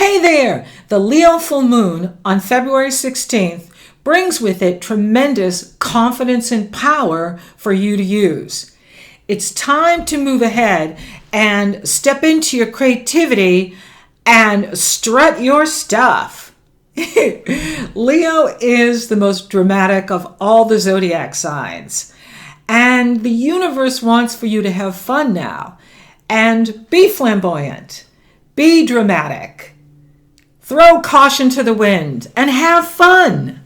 Hey there! The Leo full moon on February 16th brings with it tremendous confidence and power for you to use. It's time to move ahead and step into your creativity and strut your stuff. Leo is the most dramatic of all the zodiac signs. And the universe wants for you to have fun now and be flamboyant, be dramatic, throw caution to the wind, and have fun.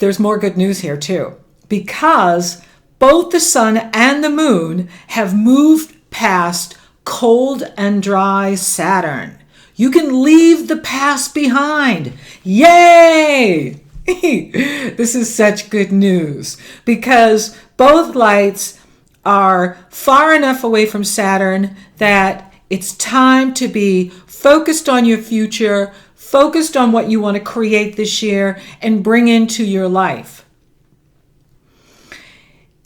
There's more good news here too, because both the sun and the moon have moved past cold and dry Saturn. You can leave the past behind. Yay! This is such good news because both lights are far enough away from Saturn that it's time to be focused on your future, focused on what you want to create this year and bring into your life.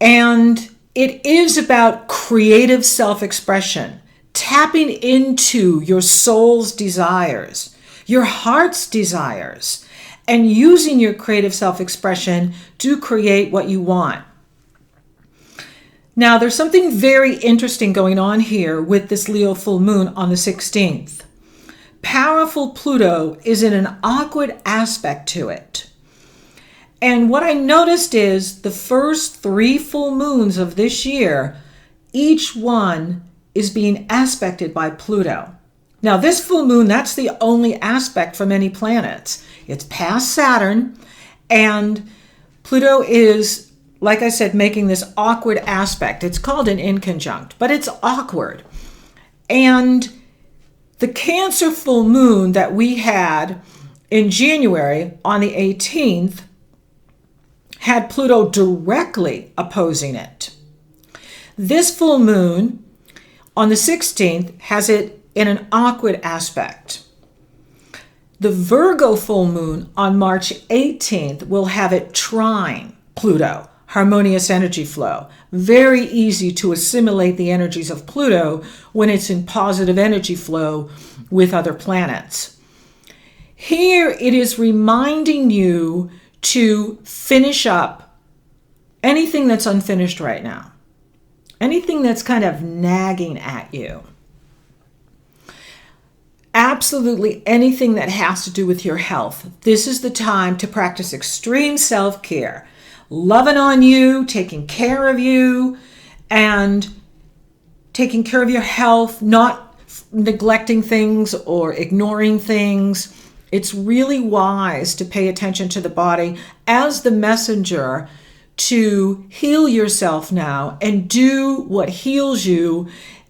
And it is about creative self-expression, tapping into your soul's desires, your heart's desires, and using your creative self-expression to create what you want. Now, there's something very interesting going on here with this Leo full moon on the 16th. Powerful Pluto is in an awkward aspect to it. And what I noticed is the first 3 full moons of this year, each one is being aspected by Pluto. Now, this full moon, that's the only aspect from any planets. It's past Saturn, and Pluto is, like I said, making this awkward aspect. It's called an inconjunct, but it's awkward. And the Cancer full moon that we had in January on the 18th had Pluto directly opposing it. This full moon on the 16th has it in an awkward aspect. The Virgo full moon on March 18th will have it trine Pluto, harmonious energy flow. Very easy to assimilate the energies of Pluto when it's in positive energy flow with other planets. Here it is reminding you to finish up anything that's unfinished right now, anything that's kind of nagging at you. Absolutely anything that has to do with your health. This is the time to practice extreme self-care, loving on you, taking care of you, and taking care of your health, not neglecting things or ignoring things. It's really wise to pay attention to the body as the messenger to heal yourself now and do what heals you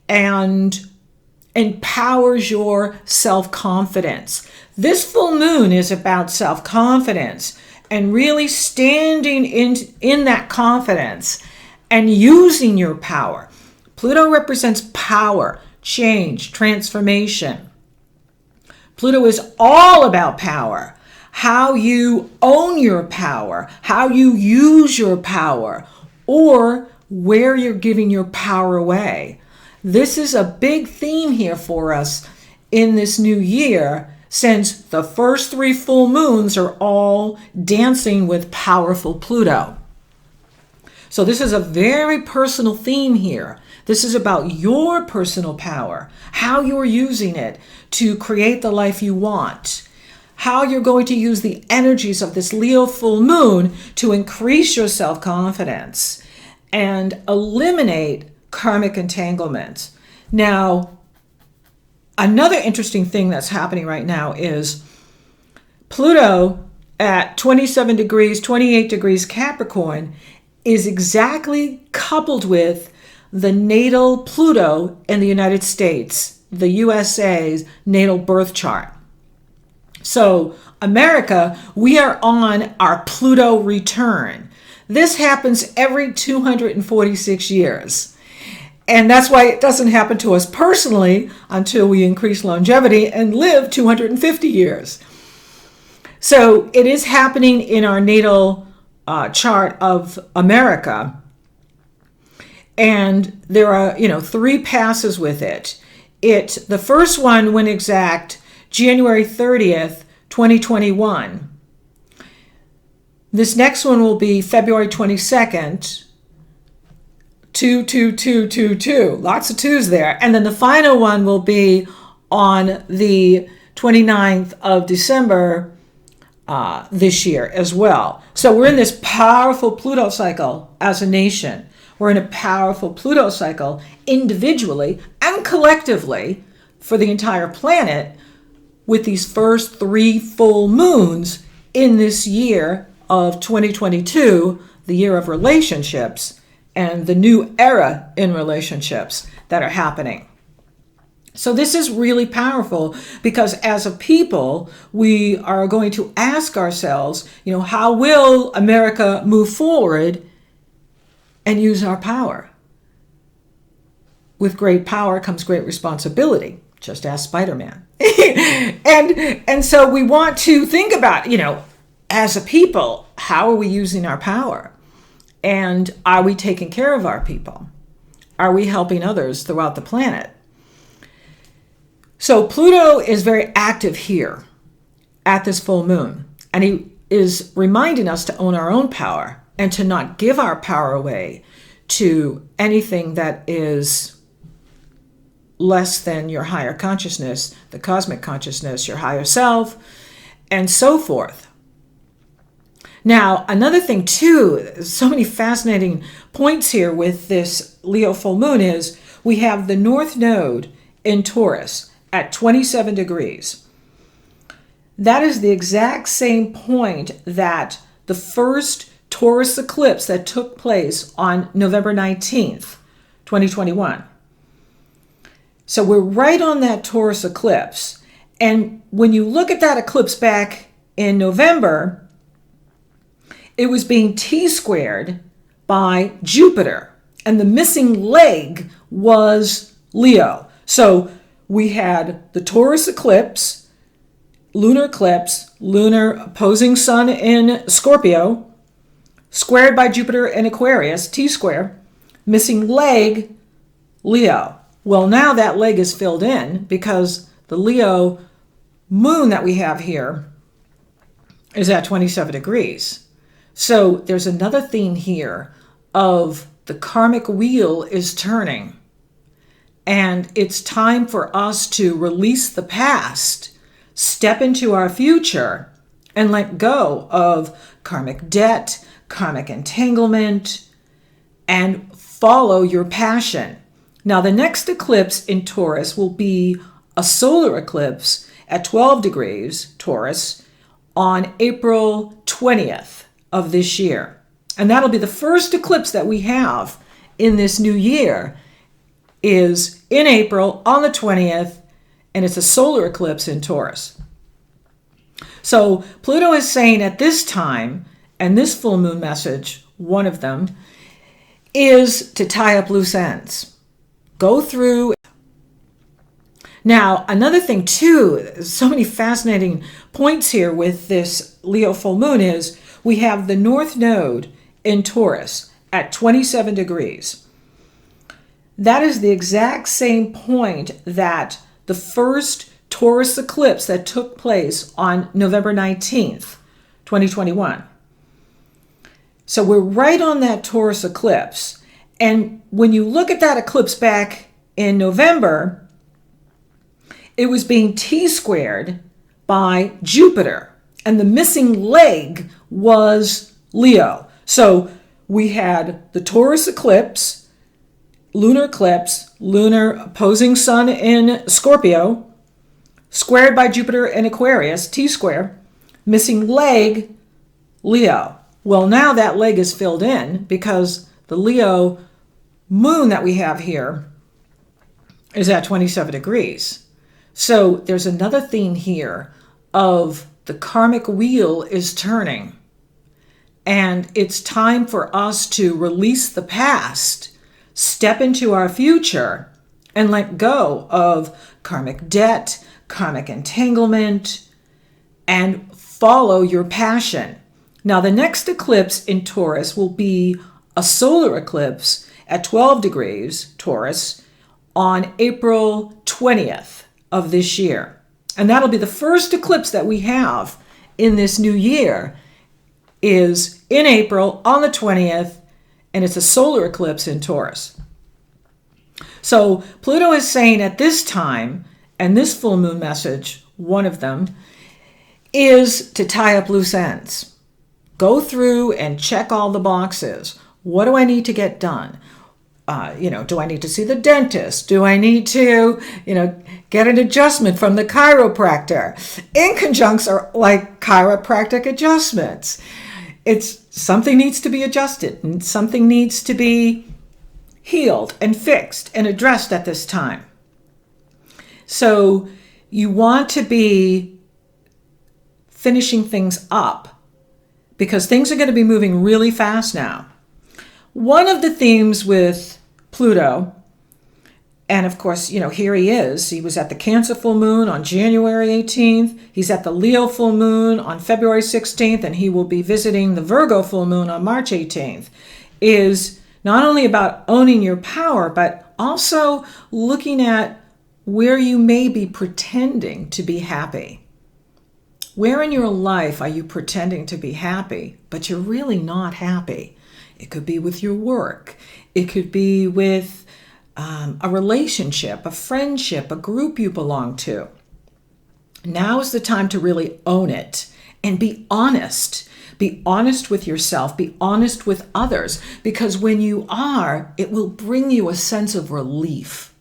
and empowers your self-confidence. This full moon is about self-confidence and really standing in that confidence and using your power. Pluto represents power, change, transformation. Pluto is all about power, how you own your power, how you use your power, or where you're giving your power away. This is a big theme here for us in this new year, since the first 3 full moons are all dancing with powerful Pluto. So this is a very personal theme here. This is about your personal power, how you're using it to create the life you want, how you're going to use the energies of this Leo full moon to increase your self-confidence and eliminate karmic entanglements. Now, another interesting thing that's happening right now is Pluto at 27 degrees, 28 degrees Capricorn is exactly coupled with the natal Pluto in the United States, the USA's natal birth chart. So America, we are on our Pluto return. This happens every 246 years. And that's why it doesn't happen to us personally until we increase longevity and live 250 years. So it is happening in our natal chart of America. And there are, 3 passes with it. The first one, when exact, January 30th, 2021. This next one will be February 22nd, 22222. Lots of twos there. And then the final one will be on the 29th of December this year as well. So we're in this powerful Pluto cycle as a nation. We're in a powerful Pluto cycle individually and collectively for the entire planet with these first 3 full moons in this year of 2022, the year of relationships and the new era in relationships that are happening. So this is really powerful because as a people, we are going to ask ourselves, how will America move forward and use our power? With great power comes great responsibility. Just ask Spider-Man. and so we want to think about, as a people, how are we using our power? And are we taking care of our people? Are we helping others throughout the planet? So Pluto is very active here at this full moon, and he is reminding us to own our own power and to not give our power away to anything that is less than your higher consciousness, the cosmic consciousness, your higher self, and so forth. Now, another thing too, so many fascinating points here with this Leo full moon is we have the North Node in Taurus at 27 degrees. That is the exact same point that the first Taurus eclipse that took place on November 19th, 2021. So we're right on that Taurus eclipse. And when you look at that eclipse back in November, it was being T-squared by Jupiter. And the missing leg was Leo. So we had the Taurus eclipse, lunar opposing sun in Scorpio, squared by Jupiter in Aquarius, T-square, missing leg, Leo. Well, now that leg is filled in because the Leo moon that we have here is at 27 degrees. So there's another theme here of the karmic wheel is turning. And it's time for us to release the past, step into our future, and let go of karmic debt, karmic entanglement, and follow your passion. Now, the next eclipse in Taurus will be a solar eclipse at 12 degrees Taurus on April 20th of this year. And that'll be the first eclipse that we have in this new year is in April on the 20th, and it's a solar eclipse in Taurus. So Pluto is saying at this time, and this full moon message, one of them, is to tie up loose ends. Go through. Now, another thing too, so many fascinating points here with this Leo full moon is we have the North Node in Taurus at 27 degrees. That is the exact same point that the first Taurus eclipse that took place on November 19th, 2021. So we're right on that Taurus eclipse. And when you look at that eclipse back in November, it was being T-squared by Jupiter. And the missing leg was Leo. So we had the Taurus eclipse, lunar opposing sun in Scorpio, squared by Jupiter in Aquarius, T-square, missing leg, Leo. Well, now that leg is filled in because the Leo moon that we have here is at 27 degrees. So there's another theme here of the karmic wheel is turning. And it's time for us to release the past, step into our future, and let go of karmic debt, karmic entanglement, and follow your passion. Now, the next eclipse in Taurus will be a solar eclipse at 12 degrees Taurus on April 20th of this year. And that'll be the first eclipse that we have in this new year, is in April on the 20th, and it's a solar eclipse in Taurus. So Pluto is saying at this time, and this full moon message, one of them, is to tie up loose ends. Go through and check all the boxes. What do I need to get done? Do I need to see the dentist? Do I need to, get an adjustment from the chiropractor? Inconjuncts are like chiropractic adjustments. It's something needs to be adjusted and something needs to be healed and fixed and addressed at this time. So you want to be finishing things up because things are going to be moving really fast now. One of the themes with Pluto, and of course, here he is. He was at the Cancer full moon on January 18th. He's at the Leo full moon on February 16th, and he will be visiting the Virgo full moon on March 18th, is not only about owning your power, but also looking at where you may be pretending to be happy. Where in your life are you pretending to be happy, but you're really not happy? It could be with your work. It could be with a relationship, a friendship, a group you belong to. Now is the time to really own it and be honest. Be honest with yourself. Be honest with others. Because when you are, it will bring you a sense of relief.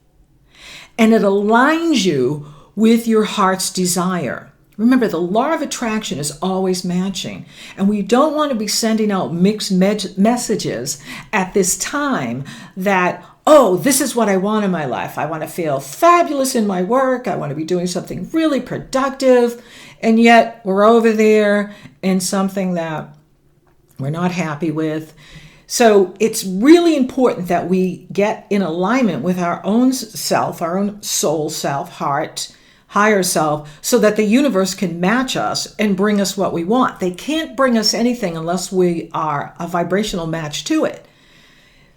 And it aligns you with your heart's desire. Remember, the law of attraction is always matching, and we don't want to be sending out mixed messages at this time that, oh, this is what I want in my life. I want to feel fabulous in my work. I want to be doing something really productive, and yet we're over there in something that we're not happy with. So it's really important that we get in alignment with our own self, our own soul self, heart, higher self, so that the universe can match us and bring us what we want. They can't bring us anything unless we are a vibrational match to it.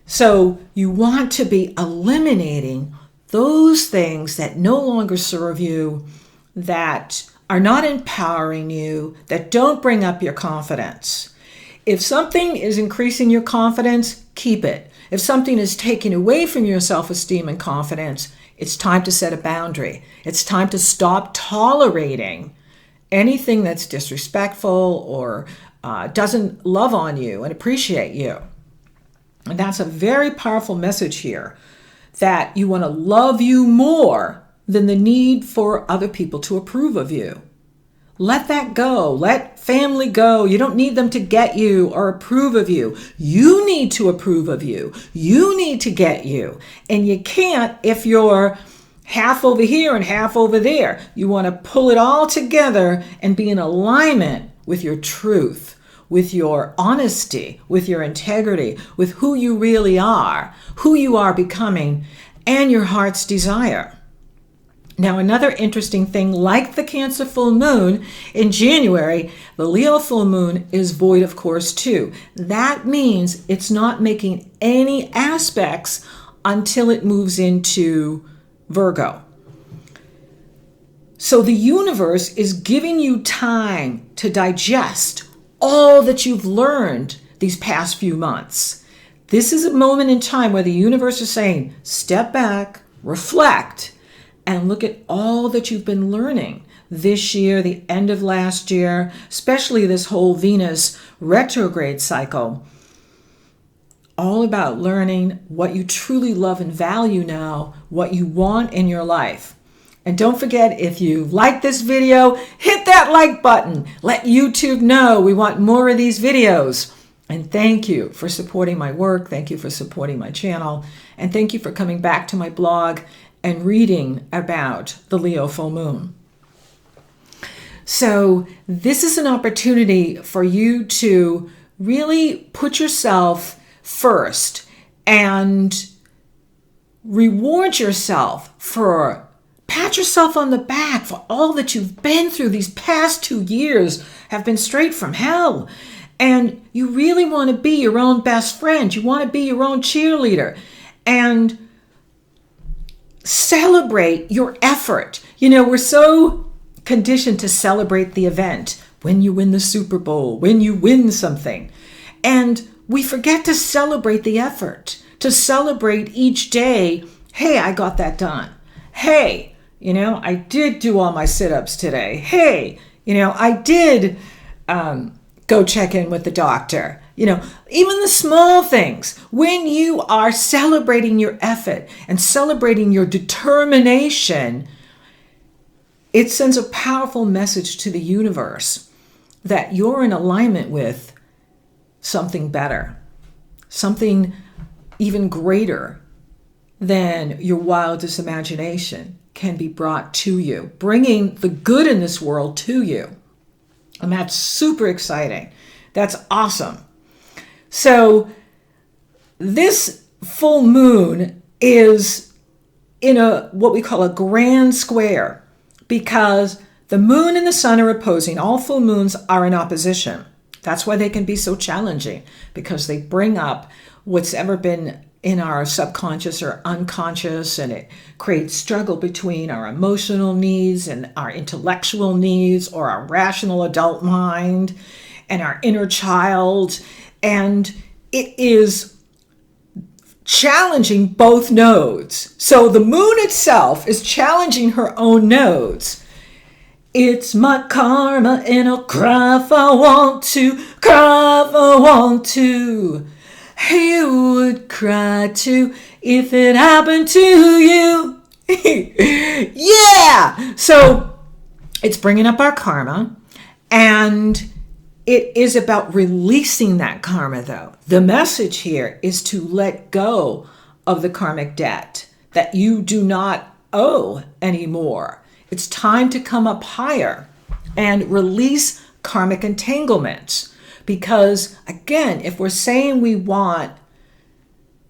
So you want to be eliminating those things that no longer serve you, that are not empowering you, that don't bring up your confidence. If something is increasing your confidence, keep it. If something is taking away from your self-esteem and confidence, it's time to set a boundary. It's time to stop tolerating anything that's disrespectful or doesn't love on you and appreciate you. And that's a very powerful message here, that you want to love you more than the need for other people to approve of you. Let that go. Let family go. You don't need them to get you or approve of you. You need to approve of you. You need to get you. And you can't if you're half over here and half over there. You want to pull it all together and be in alignment with your truth, with your honesty, with your integrity, with who you really are, who you are becoming, and your heart's desire. Now, another interesting thing, like the Cancer full moon in January, the Leo full moon is void of course too. That means it's not making any aspects until it moves into Virgo. So the universe is giving you time to digest all that you've learned these past few months. This is a moment in time where the universe is saying, step back, reflect, and look at all that you've been learning this year, the end of last year, especially this whole Venus retrograde cycle. All about learning what you truly love and value now, what you want in your life. And don't forget, if you like this video, hit that like button. Let YouTube know we want more of these videos. And thank you for supporting my work. Thank you for supporting my channel. And thank you for coming back to my blog and reading about the Leo full moon. So this is an opportunity for you to really put yourself first and reward yourself for, pat yourself on the back for all that you've been through. These past 2 years have been straight from hell. And you really want to be your own best friend. You want to be your own cheerleader. And celebrate your effort. We're so conditioned to celebrate the event, when you win the Super Bowl, when you win something. And we forget to celebrate the effort, to celebrate each day. Hey, I got that done. Hey, I did do all my sit-ups today. Hey, I did go check in with the doctor. Even the small things. When you are celebrating your effort and celebrating your determination, it sends a powerful message to the universe that you're in alignment with something better, something even greater than your wildest imagination can be brought to you, bringing the good in this world to you. And that's super exciting. That's awesome. So this full moon is in what we call a grand square, because the moon and the sun are opposing. All full moons are in opposition. That's why they can be so challenging, because they bring up what's ever been in our subconscious or unconscious, and it creates struggle between our emotional needs and our intellectual needs, or our rational adult mind and our inner child. And it is challenging both nodes. So the moon itself is challenging her own nodes. It's my karma and I'll cry if I want to, cry if I want to. You would cry too if it happened to you. Yeah! So it's bringing up our karma, and it is about releasing that karma, though. The message here is to let go of the karmic debt that you do not owe anymore. It's time to come up higher and release karmic entanglements. Because, again, if we're saying we want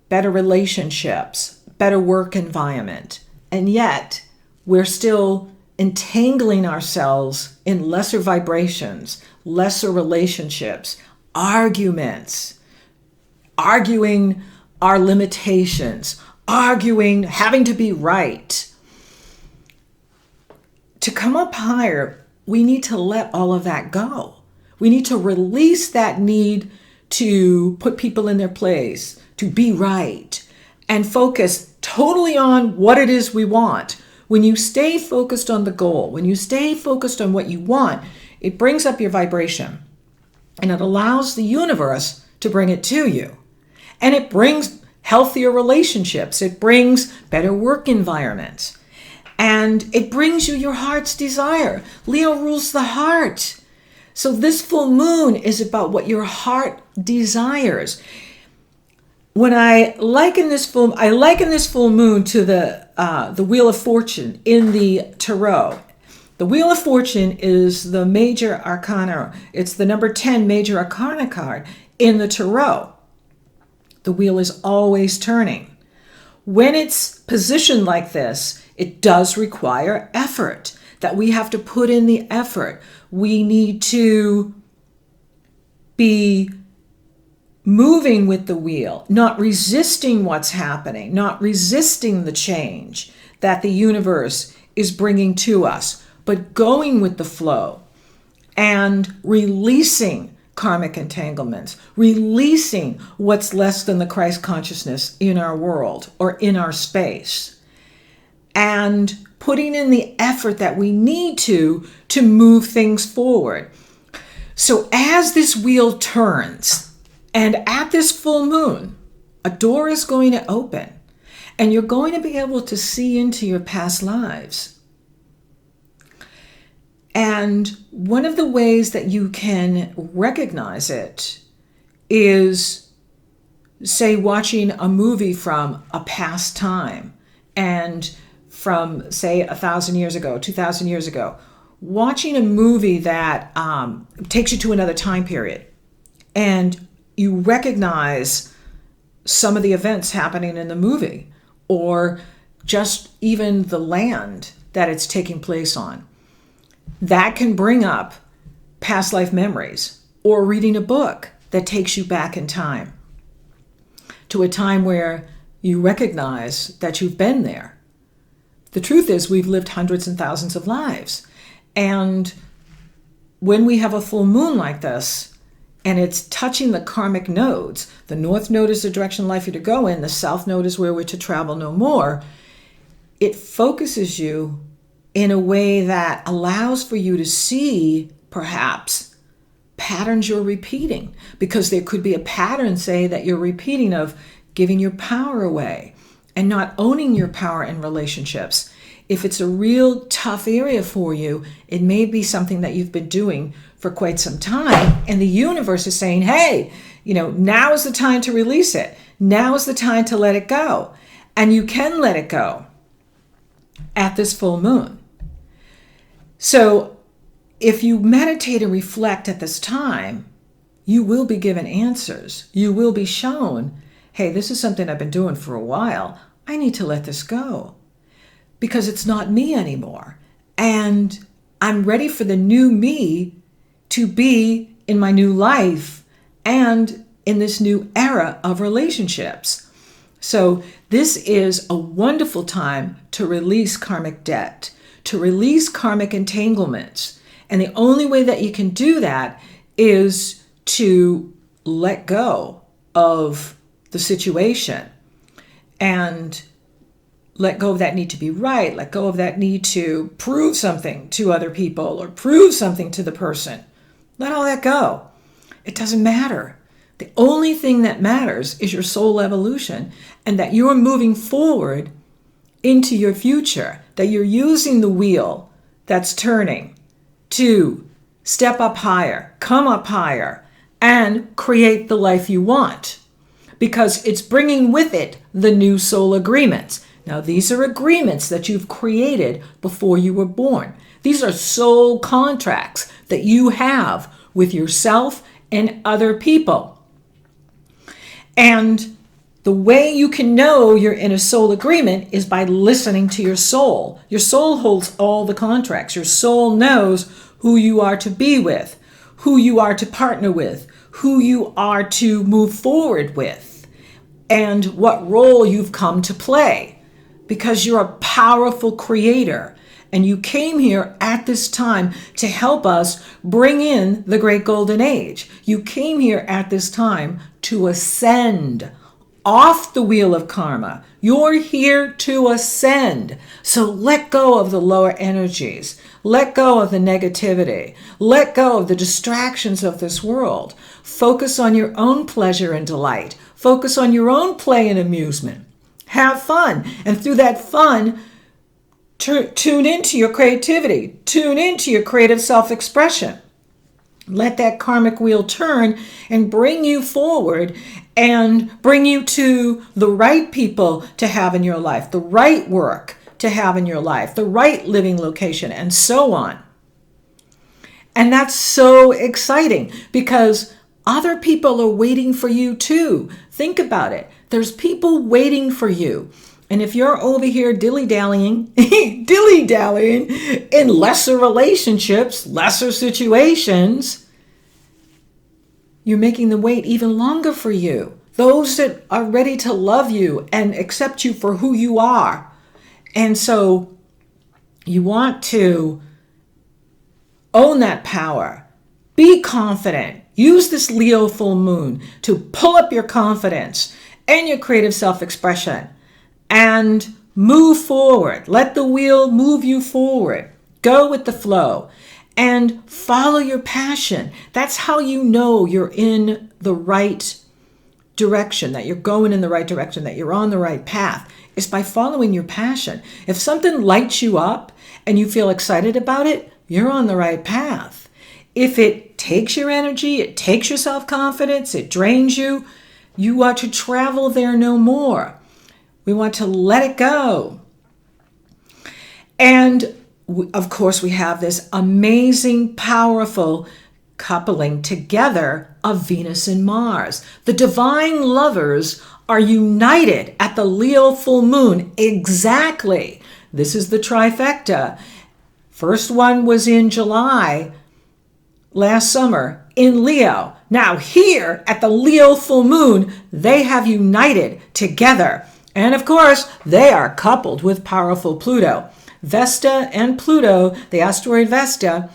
better relationships, better work environment, and yet we're still entangling ourselves in lesser vibrations, lesser relationships, arguments, arguing our limitations, arguing having to be right. To come up higher, we need to let all of that go. We need to release that need to put people in their place, to be right, and focus totally on what it is we want. When you stay focused on the goal, when you stay focused on what you want, it brings up your vibration, and it allows the universe to bring it to you. And it brings healthier relationships. It brings better work environments. And it brings you your heart's desire. Leo rules the heart. So this full moon is about what your heart desires. When I liken this full moon to the Wheel of Fortune in the Tarot. The Wheel of Fortune is the major arcana. It's the number 10 major arcana card in the Tarot. The wheel is always turning. When it's positioned like this, it does require effort, that we have to put in the effort. We need to be moving with the wheel, not resisting what's happening, not resisting the change that the universe is bringing to us, but going with the flow and releasing karmic entanglements, releasing what's less than the Christ consciousness in our world or in our space, and putting in the effort that we need to move things forward. So as this wheel turns, and at this full moon, a door is going to open, and you're going to be able to see into your past lives. And one of the ways that you can recognize it is, say, watching a movie from a past time, and from, say, 1,000 years ago, 2,000 years ago, watching a movie that takes you to another time period, and you recognize some of the events happening in the movie, or just even the land that it's taking place on. That can bring up past life memories, or reading a book that takes you back in time to a time where you recognize that you've been there. The truth is, we've lived hundreds and thousands of lives, And when we have a full moon like this, and it's touching the karmic nodes, the north node is the direction in life you're to go in, the south node is where we're to travel no more, it focuses you in a way that allows for you to see, perhaps, patterns you're repeating. Because there could be a pattern, say, that you're repeating of giving your power away and not owning your power in relationships. If it's a real tough area for you, it may be something that you've been doing for quite some time, and the universe is saying, hey, now is the time to release it. Now is the time to let it go. And you can let it go at this full moon. So if you meditate and reflect at this time, you will be given answers. You will be shown, hey, this is something I've been doing for a while. I need to let this go because it's not me anymore. And I'm ready for the new me to be in my new life and in this new era of relationships. So this is a wonderful time to release karmic debt, to release karmic entanglements. And the only way that you can do that is to let go of the situation and let go of that need to be right, let go of that need to prove something to other people or prove something to the person. Let all that go. It doesn't matter. The only thing that matters is your soul evolution and that you're moving forward into your future, that you're using the wheel that's turning to step up higher, come up higher, and create the life you want. Because it's bringing with it the new soul agreements. Now, these are agreements that you've created before you were born. These are soul contracts that you have with yourself and other people. And the way you can know you're in a soul agreement is by listening to your soul. Your soul holds all the contracts. Your soul knows who you are to be with, who you are to partner with, who you are to move forward with, and what role you've come to play. Because you're a powerful creator. And you came here at this time to help us bring in the Great Golden Age. You came here at this time to ascend off the wheel of karma. You're here to ascend. So let go of the lower energies. Let go of the negativity. Let go of the distractions of this world. Focus on your own pleasure and delight. Focus on your own play and amusement. Have fun. And through that fun, tune into your creativity. Tune into your creative self-expression. Let that karmic wheel turn and bring you forward and bring you to the right people to have in your life, the right work to have in your life, the right living location, and so on. And that's so exciting because other people are waiting for you too. Think about it. There's people waiting for you. And if you're over here dilly-dallying in lesser relationships, lesser situations, you're making them wait even longer for you. Those that are ready to love you and accept you for who you are. And so you want to own that power. Be confident. Use this Leo full moon to pull up your confidence and your creative self-expression and move forward. Let the wheel move you forward. Go with the flow and follow your passion. That's how you know you're in the right direction, that you're going in the right direction, that you're on the right path, is by following your passion. If something lights you up and you feel excited about it, you're on the right path. If it takes your energy, it takes your self-confidence, it drains you, you want to travel there no more. We want to let it go. And of course, we have this amazing, powerful coupling together of Venus and Mars. The divine lovers are united at the Leo full moon. Exactly. This is the trifecta. First one was in July last summer in Leo. Now here at the Leo full moon, they have united together. And of course, they are coupled with powerful Pluto. Vesta and Pluto, the asteroid Vesta,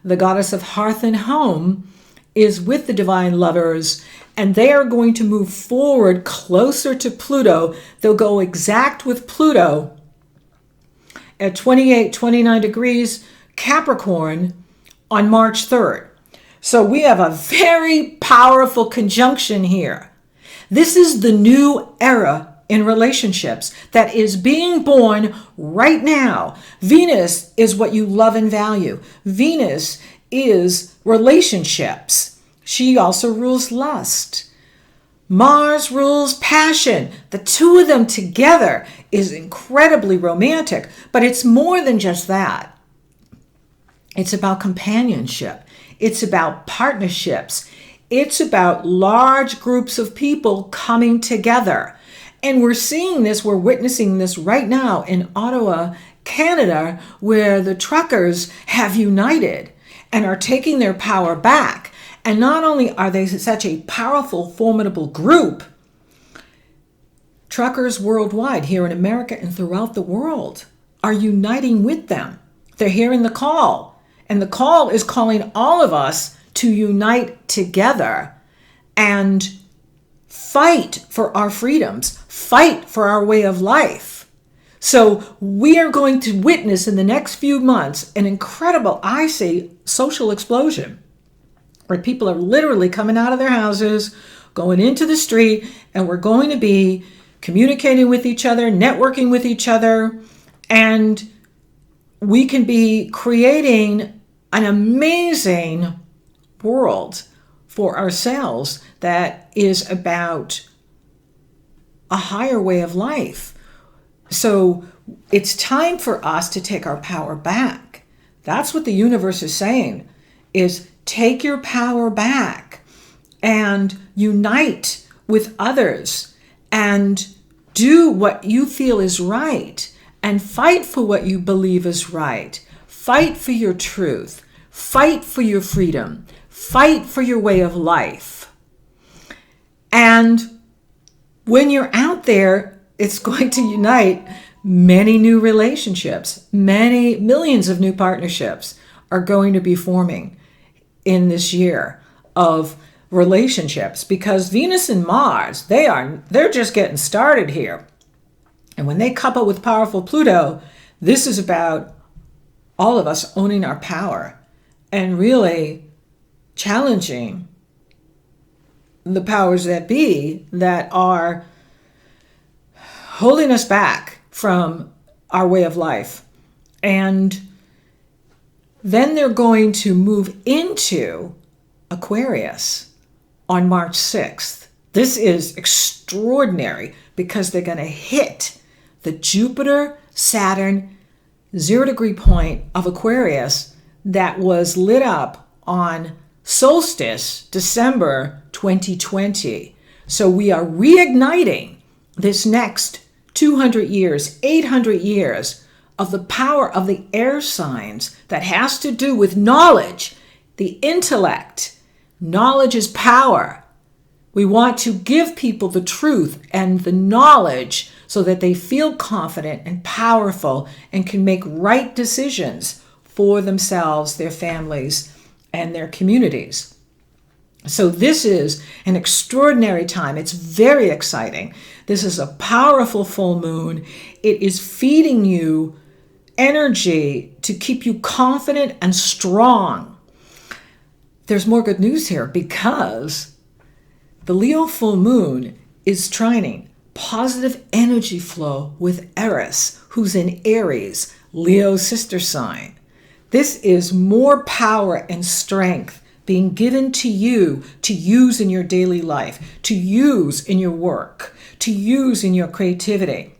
the goddess of hearth and home, is with the divine lovers, and they are going to move forward closer to Pluto. They'll go exact with Pluto at 29 degrees Capricorn on March 3rd. So we have a very powerful conjunction here. This is the new era in relationships that is being born right now. Venus is what you love and value. Venus is relationships. She also rules lust. Mars rules passion. The two of them together is incredibly romantic, but it's more than just that. It's about companionship. It's about partnerships. It's about large groups of people coming together. And we're seeing this, we're witnessing this right now in Ottawa, Canada, where the truckers have united and are taking their power back. And not only are they such a powerful, formidable group, truckers worldwide, here in America and throughout the world, are uniting with them. They're hearing the call. And the call is calling all of us to unite together and fight for our freedoms, fight for our way of life. So we are going to witness in the next few months an incredible, I say, social explosion, where people are literally coming out of their houses, going into the street, and we're going to be communicating with each other, networking with each other, and we can be creating an amazing world for ourselves that is about a higher way of life. So it's time for us to take our power back. That's what the universe is saying, is take your power back and unite with others and do what you feel is right and fight for what you believe is right. Fight for your truth. Fight for your freedom. Fight for your way of life. And when you're out there, it's going to unite many new relationships. Many millions of new partnerships are going to be forming in this year of relationships, because Venus and Mars, they're just getting started here. And when they couple with powerful Pluto, this is about all of us owning our power and really challenging the powers that be that are holding us back from our way of life. And then they're going to move into Aquarius on March 6th. This is extraordinary because they're going to hit the Jupiter-Saturn 0-degree point of Aquarius that was lit up on solstice December 2020. So we are reigniting this next 200 years, 800 years of the power of the air signs that has to do with knowledge, the intellect. Knowledge is power. We want to give people the truth and the knowledge so that they feel confident and powerful and can make right decisions for themselves, their families, and their communities. So this is an extraordinary time. It's very exciting. This is a powerful full moon. It is feeding you energy to keep you confident and strong. There's more good news here because the Leo full moon is trining positive energy flow with Eris, who's in Aries, Leo's sister sign. This is more power and strength being given to you to use in your daily life, to use in your work, to use in your creativity.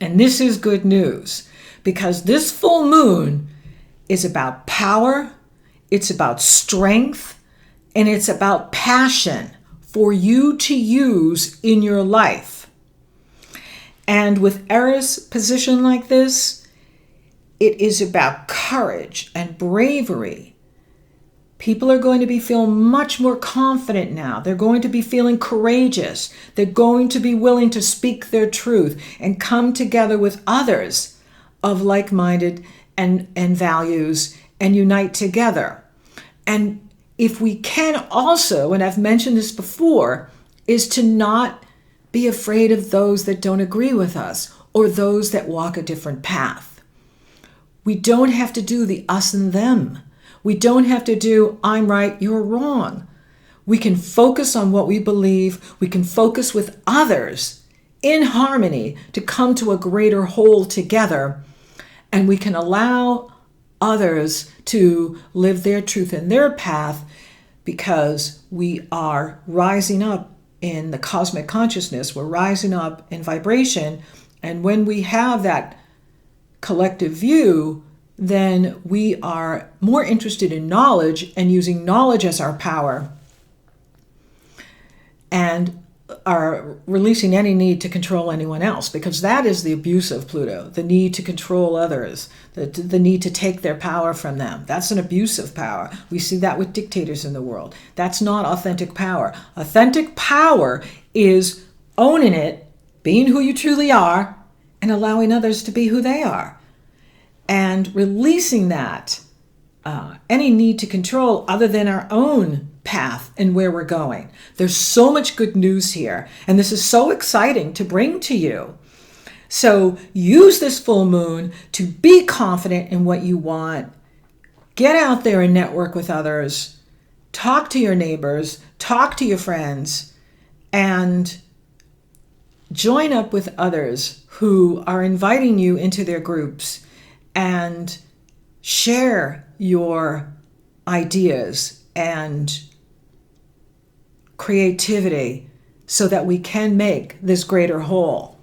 And this is good news because this full moon is about power, it's about strength, and it's about passion for you to use in your life. And with Eris position like this, it is about courage and bravery. People are going to be feeling much more confident now. They're going to be feeling courageous. They're going to be willing to speak their truth and come together with others of like-minded and values and unite together. And if we can also, and I've mentioned this before, is to not be afraid of those that don't agree with us or those that walk a different path. We don't have to do the us and them. We don't have to do I'm right, you're wrong. We can focus on what we believe. We can focus with others in harmony to come to a greater whole together. And we can allow others to live their truth and their path because we are rising up in the cosmic consciousness. We're rising up in vibration. And when we have that collective view, then we are more interested in knowledge and using knowledge as our power and are releasing any need to control anyone else, because that is the abuse of Pluto, the need to control others, the need to take their power from them. That's an abuse of power. We see that with dictators in the world. That's not authentic power. Authentic power is owning it, being who you truly are, and allowing others to be who they are. And releasing that, any need to control other than our own path and where we're going. There's so much good news here, and this is so exciting to bring to you. So use this full moon to be confident in what you want. Get out there and network with others. Talk to your neighbors, talk to your friends, and join up with others who are inviting you into their groups and share your ideas and creativity so that we can make this greater whole.